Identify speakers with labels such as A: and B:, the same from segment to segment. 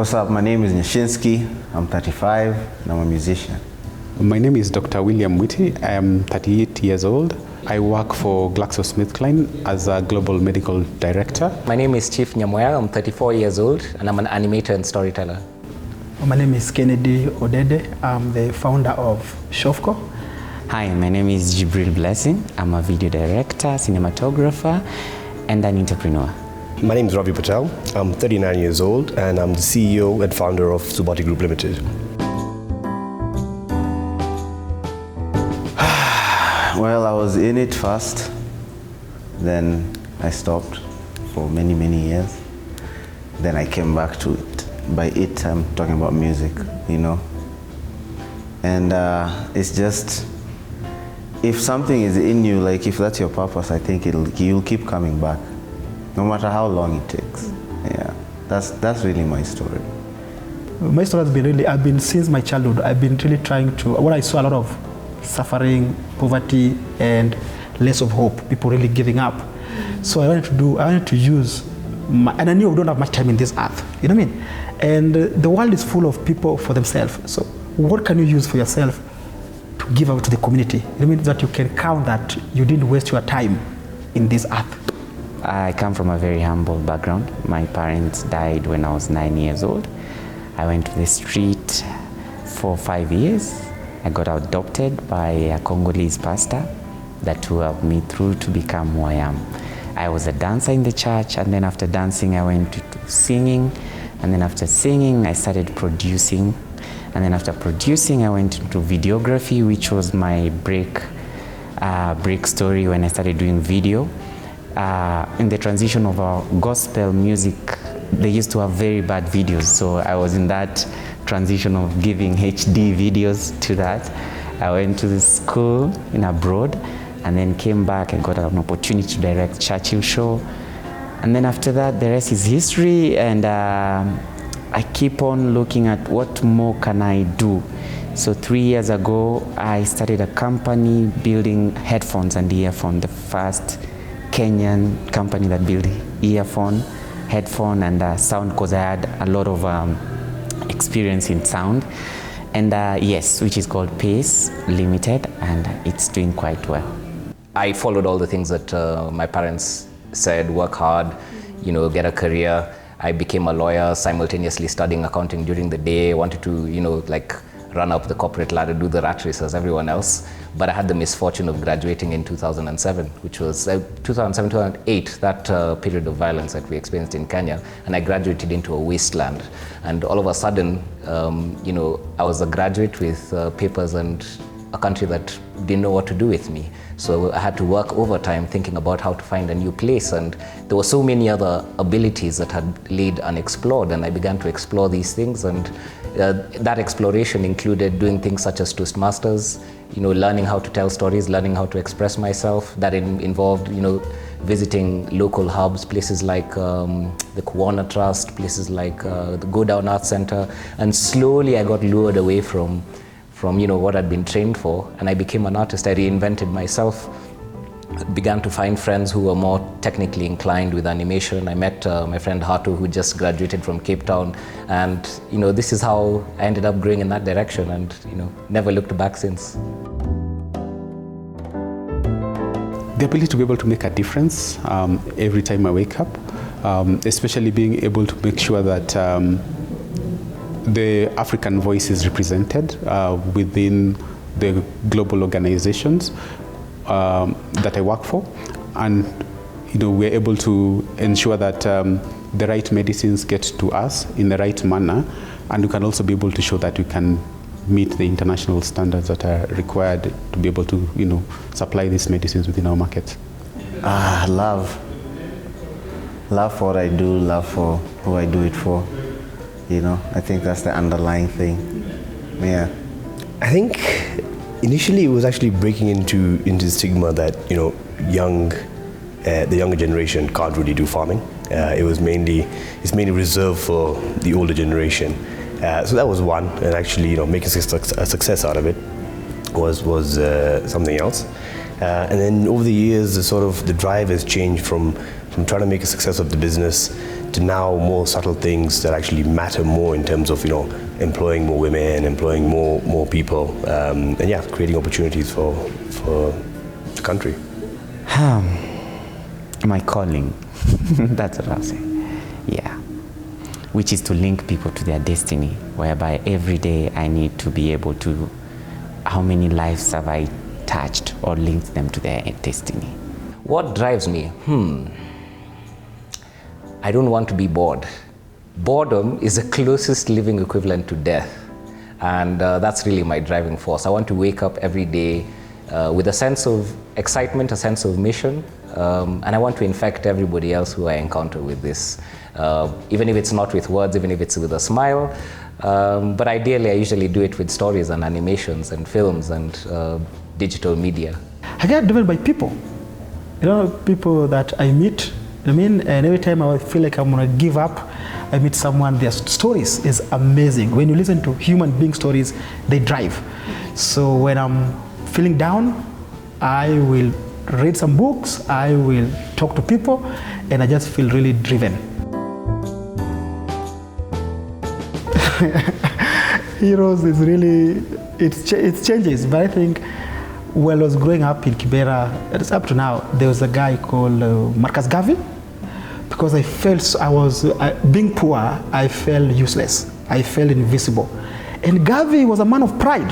A: What's up? My name is Nyashinsky. I'm 35 and I'm a musician.
B: My name is Dr. William Witty. I am 38 years old. I work for GlaxoSmithKline as a global medical director.
C: My name is Chief Nyamoya. I'm 34 years old and I'm an animator and storyteller.
D: My name is Kennedy Odede. I'm the founder of Shofco.
E: Hi, my name is Jibril Blessing. I'm a video director, cinematographer, and an entrepreneur.
F: My name is Ravi Patel. I'm 39 years old and I'm the CEO and founder of Subati Group Limited.
A: Well, I was in it first, then I stopped for many, many years. Then I came back to it. By it, I'm talking about music, you know. And it's just, if something is in you, like if that's your purpose, I think you'll keep coming back, no matter how long it takes. Yeah, that's really my story.
D: My story has been really, since my childhood, I've been really trying to, when I saw a lot of suffering, poverty, and less of hope, people really giving up. So I wanted to use, and I knew we don't have much time in this earth, you know what I mean? And the world is full of people for themselves. So what can you use for yourself to give out to the community? It means that you can count that you didn't waste your time in this earth.
E: I come from a very humble background. My parents died when I was 9 years old. I went to the street for 5 years. I got adopted by a Congolese pastor that helped me through to become who I am. I was a dancer in the church, and then after dancing I went to singing, and then after singing I started producing, and then after producing I went into videography, which was my break story when I started doing video. In the transition of our gospel music, they used to have very bad videos, so I was in that transition of giving HD videos to that. I went to the school in abroad and then came back and got an opportunity to direct Churchill Show. And then after that, the rest is history, and I keep on looking at what more can I do. So 3 years ago, I started a company building headphones and earphones, the first Kenyan company that built earphone, headphone, and sound, because I had a lot of experience in sound. And yes, which is called Pace Limited, and it's doing quite well.
C: I followed all the things that my parents said: work hard, you know, get a career. I became a lawyer, simultaneously studying accounting during the day. I wanted to, you know, like run up the corporate ladder, do the rat race as everyone else. But I had the misfortune of graduating in 2007, which was 2007, 2008, that period of violence that we experienced in Kenya. And I graduated into a wasteland. And all of a sudden, you know, I was a graduate with papers and a country that didn't know what to do with me. So I had to work overtime thinking about how to find a new place, and there were so many other abilities that had laid unexplored, and I began to explore these things, and that exploration included doing things such as Toastmasters, you know, learning how to tell stories, learning how to express myself. That involved, you know, visiting local hubs, places like the Kuwana Trust, places like the Go Down Arts Center, and slowly I got lured away from you know what I'd been trained for, and I became an artist. I reinvented myself, began to find friends who were more technically inclined with animation. I met my friend Hatu, who just graduated from Cape Town, and you know, this is how I ended up growing in that direction, and you know, never looked back since.
B: The ability to be able to make a difference every time I wake up, especially being able to make sure that the African voice is represented within the global organizations that I work for, and you know, we're able to ensure that the right medicines get to us in the right manner, and we can also be able to show that we can meet the international standards that are required to be able to, you know, supply these medicines within our market.
A: Love for what I do, love for who I do it for. You know, I think that's the underlying thing. Yeah.
F: I think initially it was actually breaking into the stigma that, you know, the younger generation can't really do farming. It's mainly reserved for the older generation. So that was one, and actually, you know, making a success out of it was something else. And then over the years, the drive has changed from from trying to make a success of the business to now more subtle things that actually matter more in terms of, employing more women, employing more people, and yeah, creating opportunities for the country.
E: My calling, that's what I'll say. Yeah, which is to link people to their destiny, whereby every day I need to be able to, how many lives have I touched or linked them to their destiny?
C: What drives me? I don't want to be bored. Boredom is the closest living equivalent to death. And that's really my driving force. I want to wake up every day with a sense of excitement, a sense of mission, and I want to infect everybody else who I encounter with this. Even if it's not with words, even if it's with a smile. But ideally, I usually do it with stories and animations and films and digital media.
D: I get driven by people. People that I meet, and every time I feel like I'm gonna give up, I meet someone, their stories is amazing. When you listen to human being stories, they drive. So when I'm feeling down, I will read some books, I will talk to people, and I just feel really driven. Heroes is really, it changes, but I think when I was growing up in Kibera, it's up to now, there was a guy called Marcus Garvey, because I felt being poor, I felt useless, I felt invisible. And Garvey was a man of pride.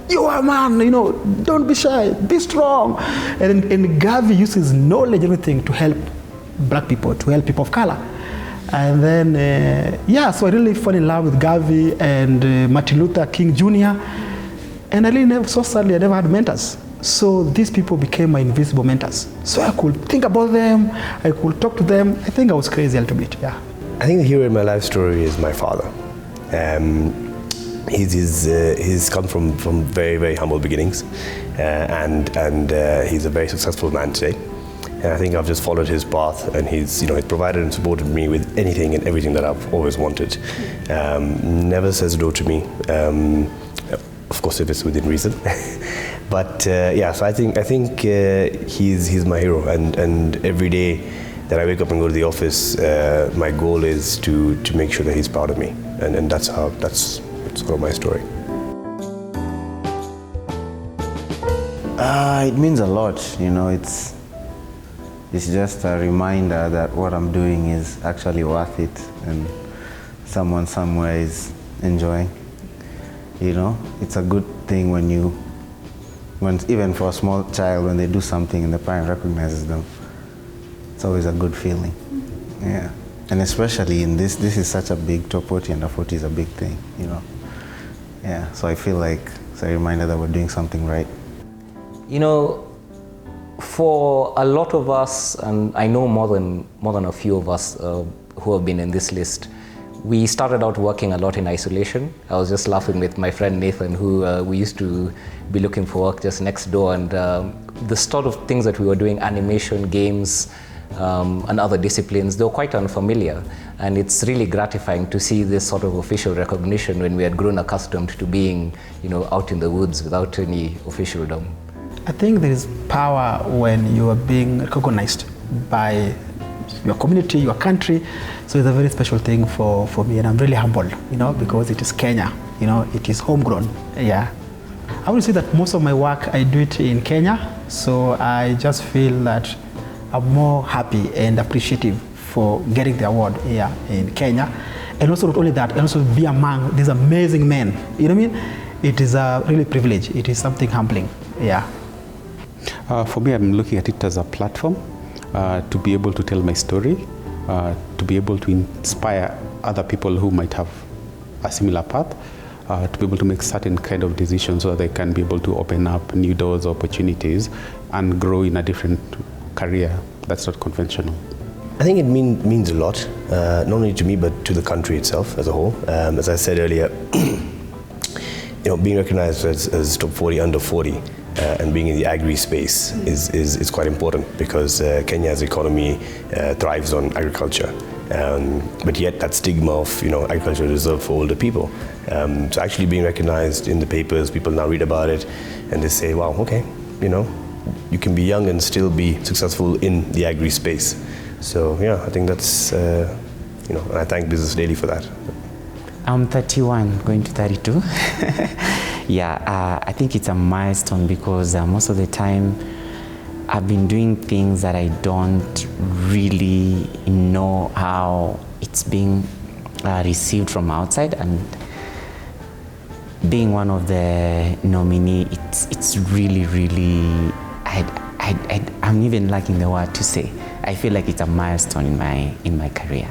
D: You are a man, don't be shy, be strong. And Garvey used his knowledge, everything, to help black people, to help people of color. And then, so I really fell in love with Garvey and Martin Luther King Jr. And I really so sadly, I never had mentors. So these people became my invisible mentors. So I could think about them, I could talk to them. I think I was crazy a little bit, yeah.
F: I think the hero in my life story is my father. He's come from very, very humble beginnings, and he's a very successful man today. And I think I've just followed his path, and he's provided and supported me with anything and everything that I've always wanted. Never says no to me, of course if it's within reason. But so I think he's my hero, and every day that I wake up and go to the office, my goal is to make sure that he's proud of me, and that's sort of my story.
A: It means a lot, it's just a reminder that what I'm doing is actually worth it, and someone somewhere is enjoying. It's a good thing when even for a small child, when they do something and the parent recognizes them, it's always a good feeling. Yeah, and especially in this is such a big, top 40 and 40 is a big thing, Yeah, so I feel like it's a reminder that we're doing something right.
C: For a lot of us, and I know more than a few of us who have been in this list, we started out working a lot in isolation. I was just laughing with my friend Nathan, who we used to be looking for work just next door, and the sort of things that we were doing, animation, games, and other disciplines, they were quite unfamiliar. And it's really gratifying to see this sort of official recognition when we had grown accustomed to being, out in the woods without any officialdom.
D: I think there is power when you are being recognized by your community, your country. So it's a very special thing for me, and I'm really humbled, because it is Kenya, it is homegrown, yeah. I would say that most of my work, I do it in Kenya, so I just feel that I'm more happy and appreciative for getting the award here in Kenya. And also not only that, and also be among these amazing men, It is a really privilege, it is something humbling, yeah.
B: For me, I'm looking at it as a platform to be able to tell my story, to be able to inspire other people who might have a similar path, to be able to make certain kind of decisions so that they can be able to open up new doors, opportunities, and grow in a different career that's not conventional.
F: I think it means a lot, not only to me but to the country itself as a whole. As I said earlier, being recognized as top 40 under 40 and being in the agri space is quite important, because Kenya's economy thrives on agriculture, but yet that stigma of agriculture is reserved for older people. So actually being recognized in the papers, people now read about it and they say, wow, okay, you can be young and still be successful in the agri space. So yeah, I think that's, and I thank Business Daily for that.
E: I'm 31, going to 32. Yeah, I think it's a milestone because most of the time I've been doing things that I don't really know how it's being received from outside, and being one of the nominee, it's really, really, I'm even lacking the word to say. I feel like it's a milestone in my career.